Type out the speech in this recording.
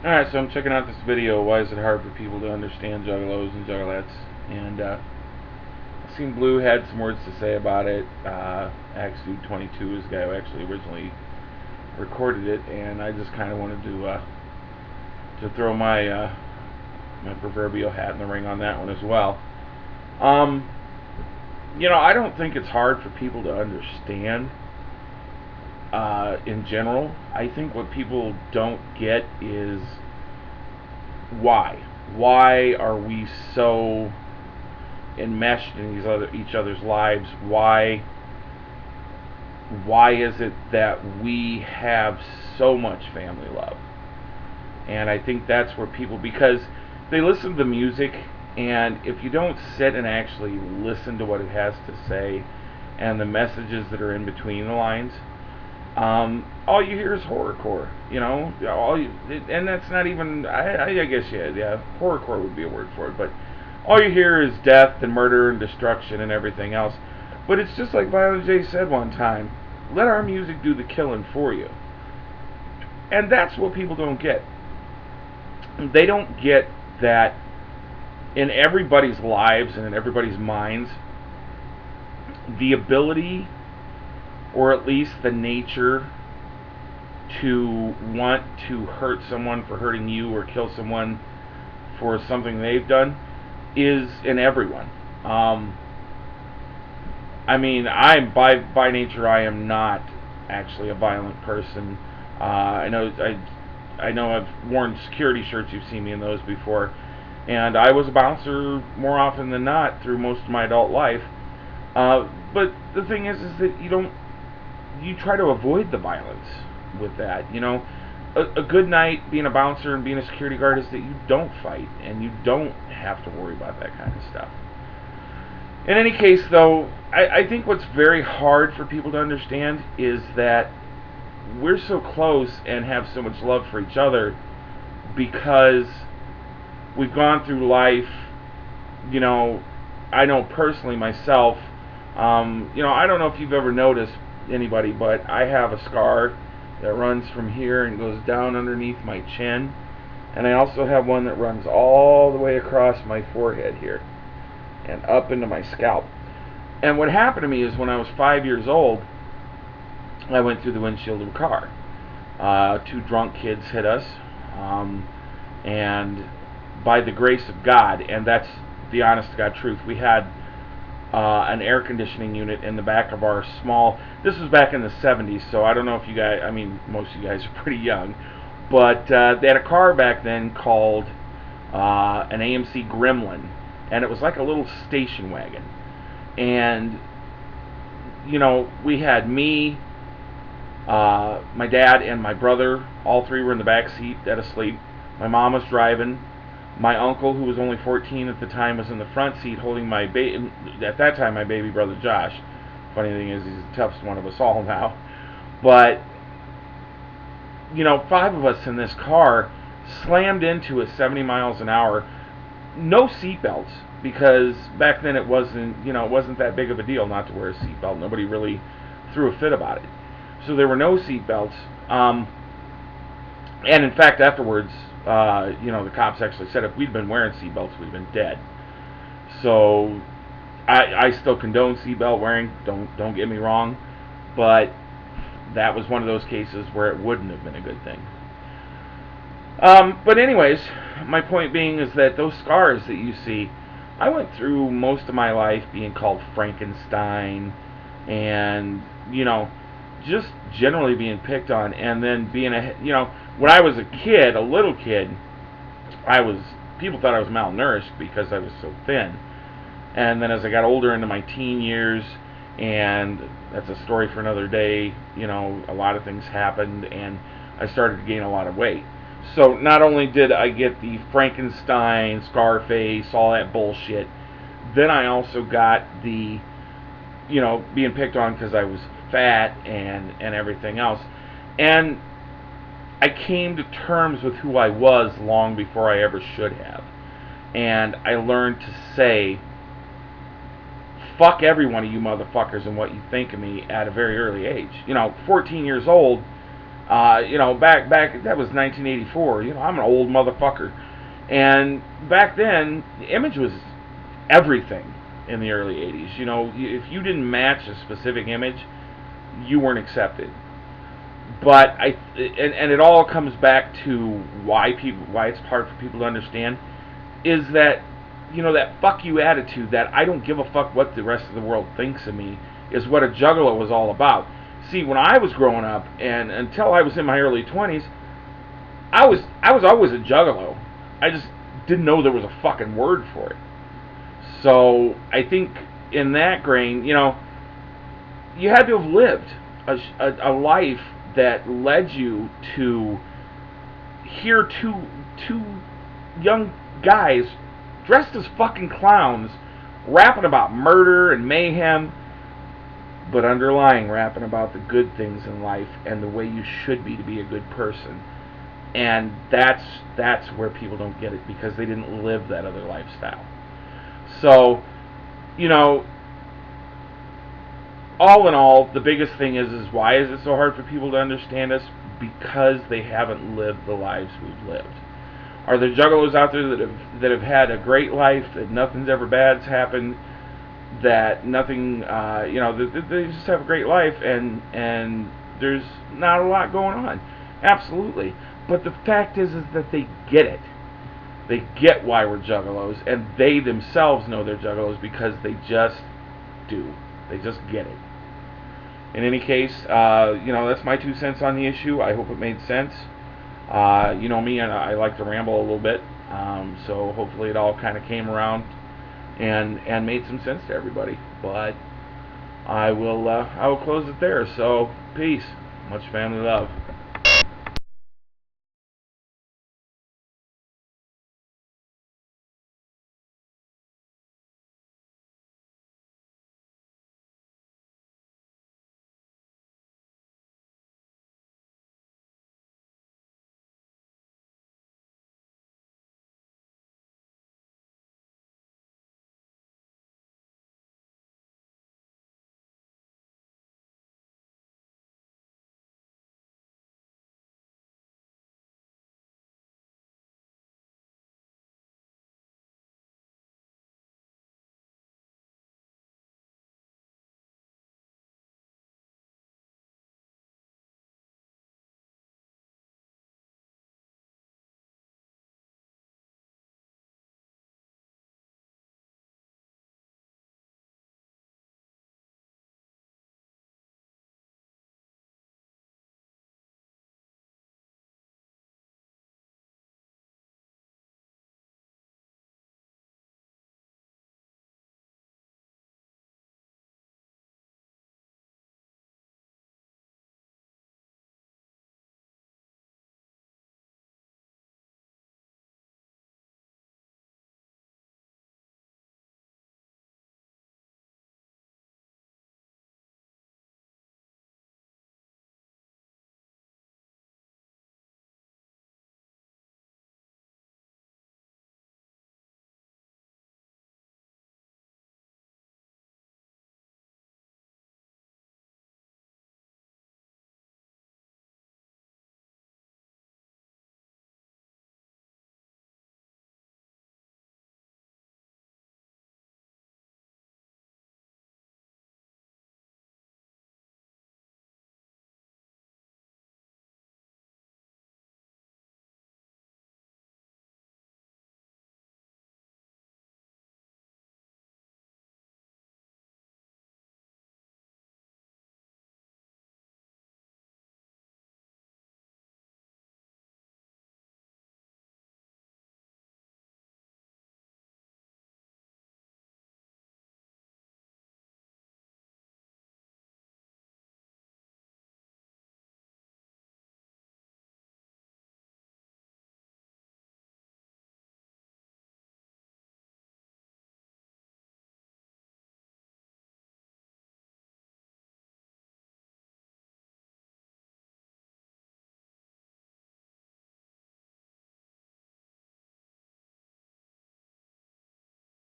Alright, so I'm checking out this video, Why is it hard for people to understand juggalos and juggalettes? And I seen Blue had some words to say about it. axedude22 is the guy who actually originally recorded it, and I just kind of wanted to throw my proverbial hat in the ring on that one as well. Um, I don't think it's hard for people to understand in general. I think what people don't get is why. Why are we so enmeshed in each other's lives? Why is it that we have so much family love? And I think that's where people, because they listen to the music, and if you don't sit and actually listen to what it has to say and the messages that are in between the lines, all you hear is horrorcore, and that's not even. I guess yeah, horrorcore would be a word for it, but all you hear is death and murder and destruction and everything else. But it's just like Violent J said one time: let our music do the killing for you. And that's what people don't get. They don't get that in everybody's lives and in everybody's minds, the ability, or at least the nature, to want to hurt someone for hurting you or kill someone for something they've done is in everyone. I mean, I'm by nature I am not actually a violent person. I know I've worn security shirts. You've seen me in those before, and I was a bouncer more often than not through most of my adult life. But the thing is that you try to avoid the violence with that. A good night being a bouncer and being a security guard is that you don't fight and you don't have to worry about that kind of stuff. In any case, though, I think what's very hard for people to understand is that we're so close and have so much love for each other because we've gone through life. I know personally myself. I don't know if you've ever noticed, anybody, but I have a scar that runs from here and goes down underneath my chin, and I also have one that runs all the way across my forehead here and up into my scalp. And what happened to me is when I was 5 years old, I went through the windshield of a car. Two drunk kids hit us, and by the grace of God, and that's the honest to God truth, we had an air conditioning unit in the back of our small. This was back in the 70s, so I don't know if you guys. I mean, most of you guys are pretty young, but they had a car back then called an AMC Gremlin, and it was like a little station wagon. And we had me, my dad, and my brother. All three were in the back seat, dead asleep. My mom was driving. My uncle, who was only 14 at the time, was in the front seat holding my baby. At that time, my baby brother Josh. Funny thing is, he's the toughest one of us all now. But five of us in this car slammed into it 70 miles an hour. No seatbelts, because back then it wasn't that big of a deal not to wear a seatbelt. Nobody really threw a fit about it. So there were no seatbelts. And in fact, afterwards, the cops actually said if we'd been wearing seatbelts, we'd been dead. So I still condone seatbelt wearing. Don't get me wrong, but that was one of those cases where it wouldn't have been a good thing. But anyways, my point being is that those scars that you see, I went through most of my life being called Frankenstein, and just generally being picked on, and then being when I was a kid, a little kid, people thought I was malnourished because I was so thin. And then as I got older into my teen years, and that's a story for another day, a lot of things happened, and I started to gain a lot of weight. So not only did I get the Frankenstein, Scarface, all that bullshit, then I also got the, being picked on because I was fat and everything else. And I came to terms with who I was long before I ever should have. And I learned to say, fuck every one of you motherfuckers and what you think of me at a very early age. 14 years old, You know, back that was 1984. You know, I'm an old motherfucker, and back then, image was everything in the early 80s. You know, if you didn't match a specific image, you weren't accepted. But and it all comes back to why it's hard for people to understand is that, you know, that fuck you attitude, that I don't give a fuck what the rest of the world thinks of me, is what a juggalo was all about. See, when I was growing up, and until I was in my early 20s, I was always a juggalo. I just didn't know there was a fucking word for it. So I think in that grain, you know, you had to have lived a life that led you to hear two young guys dressed as fucking clowns rapping about murder and mayhem, but underlying rapping about the good things in life and the way you should be to be a good person. And that's where people don't get it, because they didn't live that other lifestyle. So, you know, all in all, the biggest thing is why is it so hard for people to understand us? Because they haven't lived the lives we've lived. Are there juggalos out there that have had a great life, that nothing's ever bad's happened, that nothing, you know, they just have a great life, and there's not a lot going on? Absolutely. But the fact is that they get it. They get why we're juggalos, and they themselves know they're juggalos because they just do. They just get it. In any case, you know, that's my 2 cents on the issue. I hope it made sense. You know me, and I like to ramble a little bit, so hopefully it all kind of came around and made some sense to everybody. But I will close it there. So peace, much family love.